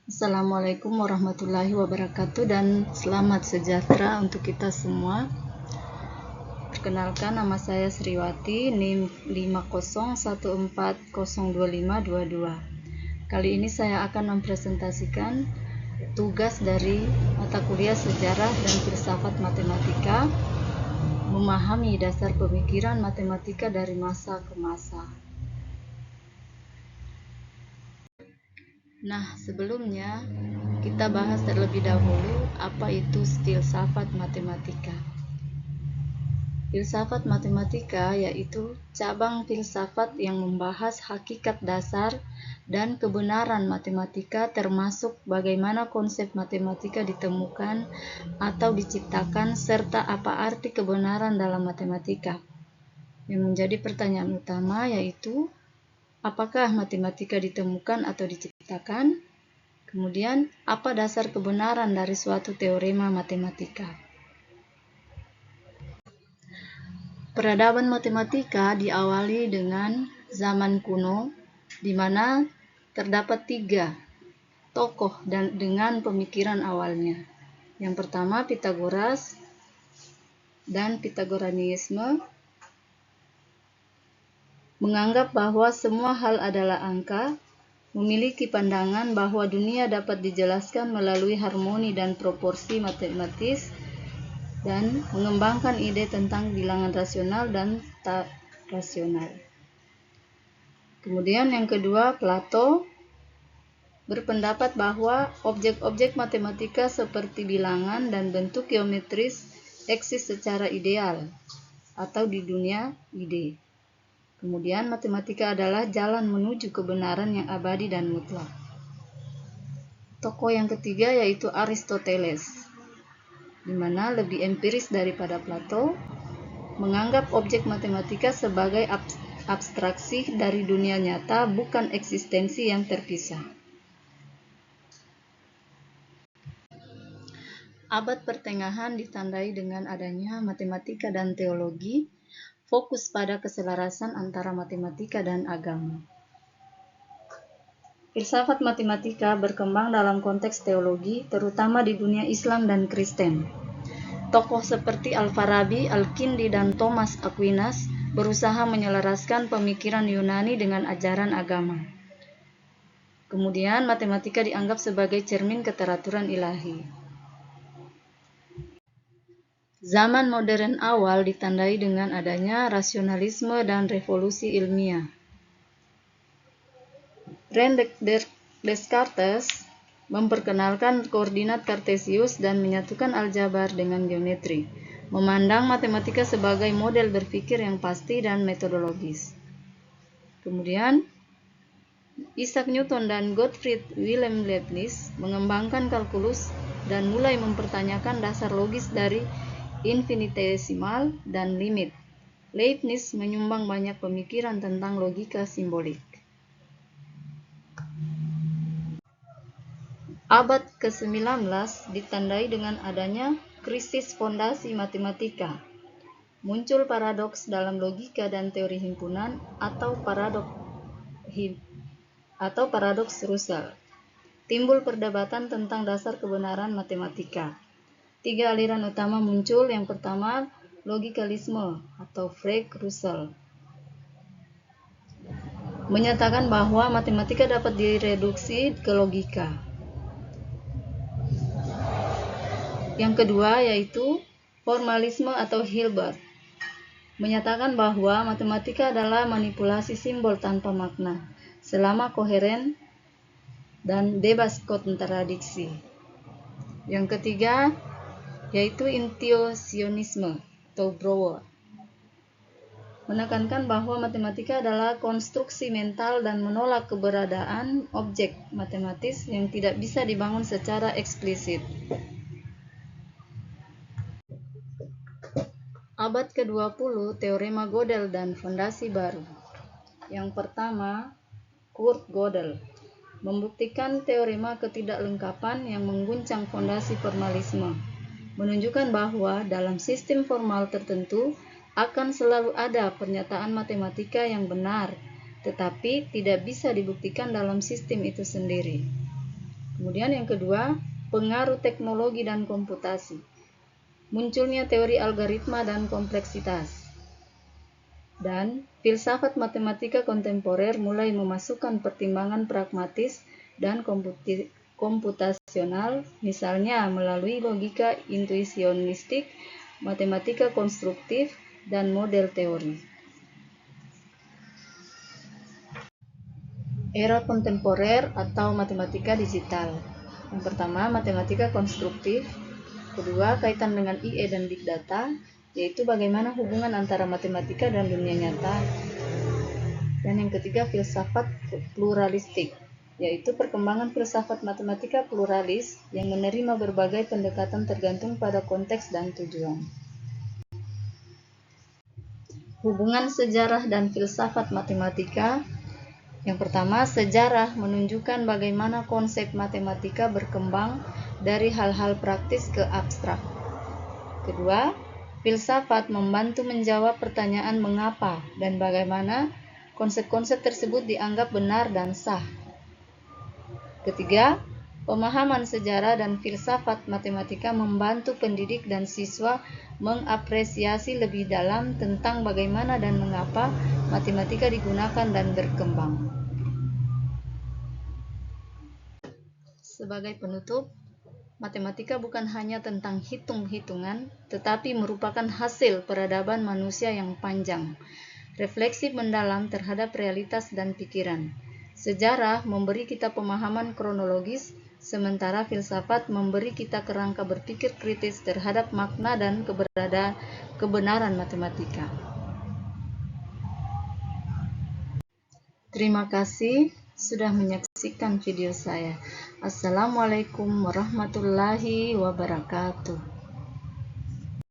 Assalamualaikum warahmatullahi wabarakatuh dan selamat sejahtera untuk kita semua. Perkenalkan, nama saya Sriwati, NIM 501402522. Kali ini saya akan mempresentasikan tugas dari mata kuliah Sejarah dan Filsafat Matematika, memahami dasar pemikiran matematika dari masa ke masa. Nah, sebelumnya kita bahas terlebih dahulu apa itu filsafat matematika. Filsafat matematika yaitu cabang filsafat yang membahas hakikat dasar dan kebenaran matematika, termasuk bagaimana konsep matematika ditemukan atau diciptakan serta apa arti kebenaran dalam matematika. Yang menjadi pertanyaan utama yaitu apakah matematika ditemukan atau diciptakan? Kemudian, apa dasar kebenaran dari suatu teorema matematika? Peradaban matematika diawali dengan zaman kuno, di mana terdapat 3 tokoh dengan pemikiran awalnya. Yang pertama, Pythagoras dan Pythagoreanisme menganggap bahwa semua hal adalah angka, memiliki pandangan bahwa dunia dapat dijelaskan melalui harmoni dan proporsi matematis, dan mengembangkan ide tentang bilangan rasional dan tak rasional. Kemudian yang kedua, Plato berpendapat bahwa objek-objek matematika seperti bilangan dan bentuk geometris eksis secara ideal atau di dunia ide. Kemudian matematika adalah jalan menuju kebenaran yang abadi dan mutlak. Tokoh yang ketiga yaitu Aristoteles, di mana lebih empiris daripada Plato, menganggap objek matematika sebagai abstraksi dari dunia nyata, bukan eksistensi yang terpisah. Abad pertengahan ditandai dengan adanya matematika dan teologi, fokus pada keselarasan antara matematika dan agama. Filsafat matematika berkembang dalam konteks teologi, terutama di dunia Islam dan Kristen. Tokoh seperti Al-Farabi, Al-Kindi, dan Thomas Aquinas berusaha menyelaraskan pemikiran Yunani dengan ajaran agama. Kemudian, matematika dianggap sebagai cermin keteraturan ilahi. Zaman modern awal ditandai dengan adanya rasionalisme dan revolusi ilmiah. René Descartes memperkenalkan koordinat Kartesius dan menyatukan aljabar dengan geometri, memandang matematika sebagai model berpikir yang pasti dan metodologis. Kemudian, Isaac Newton dan Gottfried Wilhelm Leibniz mengembangkan kalkulus dan mulai mempertanyakan dasar logis dari infinitesimal dan limit. Leibniz menyumbang banyak pemikiran tentang logika simbolik. Abad ke-19 ditandai dengan adanya krisis fondasi matematika. Muncul paradoks dalam logika dan teori himpunan atau paradoks Russell. Timbul perdebatan tentang dasar kebenaran matematika. 3 aliran utama muncul. Yang pertama, logikalisme atau Frege-Russell, menyatakan bahwa matematika dapat direduksi ke logika. Yang kedua yaitu formalisme atau Hilbert, menyatakan bahwa matematika adalah manipulasi simbol tanpa makna, selama koheren dan bebas kontradiksi. Yang ketiga yaitu intuisionisme atau Brouwer, menekankan bahwa matematika adalah konstruksi mental dan menolak keberadaan objek matematis yang tidak bisa dibangun secara eksplisit. Abad ke-20, teorema Gödel dan fondasi baru. Yang pertama, Kurt Gödel membuktikan teorema ketidaklengkapan yang mengguncang fondasi formalisme, menunjukkan bahwa dalam sistem formal tertentu akan selalu ada pernyataan matematika yang benar, tetapi tidak bisa dibuktikan dalam sistem itu sendiri. Kemudian yang kedua, pengaruh teknologi dan komputasi. Munculnya teori algoritma dan kompleksitas. Dan filsafat matematika kontemporer mulai memasukkan pertimbangan pragmatis dan komputasional, misalnya melalui logika intuisionistik, matematika konstruktif, dan model teori. Era kontemporer atau matematika digital. Yang pertama, matematika konstruktif. Kedua, kaitan dengan IE dan Big Data, yaitu bagaimana hubungan antara matematika dan dunia nyata. Dan yang ketiga, filsafat pluralistik, yaitu perkembangan filsafat matematika pluralis yang menerima berbagai pendekatan tergantung pada konteks dan tujuan. Hubungan sejarah dan filsafat matematika. Yang pertama, sejarah menunjukkan bagaimana konsep matematika berkembang dari hal-hal praktis ke abstrak. Kedua, filsafat membantu menjawab pertanyaan mengapa dan bagaimana konsep-konsep tersebut dianggap benar dan sah. Ketiga, pemahaman sejarah dan filsafat matematika membantu pendidik dan siswa mengapresiasi lebih dalam tentang bagaimana dan mengapa matematika digunakan dan berkembang. Sebagai penutup, matematika bukan hanya tentang hitung-hitungan, tetapi merupakan hasil peradaban manusia yang panjang, refleksi mendalam terhadap realitas dan pikiran. Sejarah memberi kita pemahaman kronologis, sementara filsafat memberi kita kerangka berpikir kritis terhadap makna dan kebenaran matematika. Terima kasih sudah menyaksikan video saya. Assalamualaikum warahmatullahi wabarakatuh.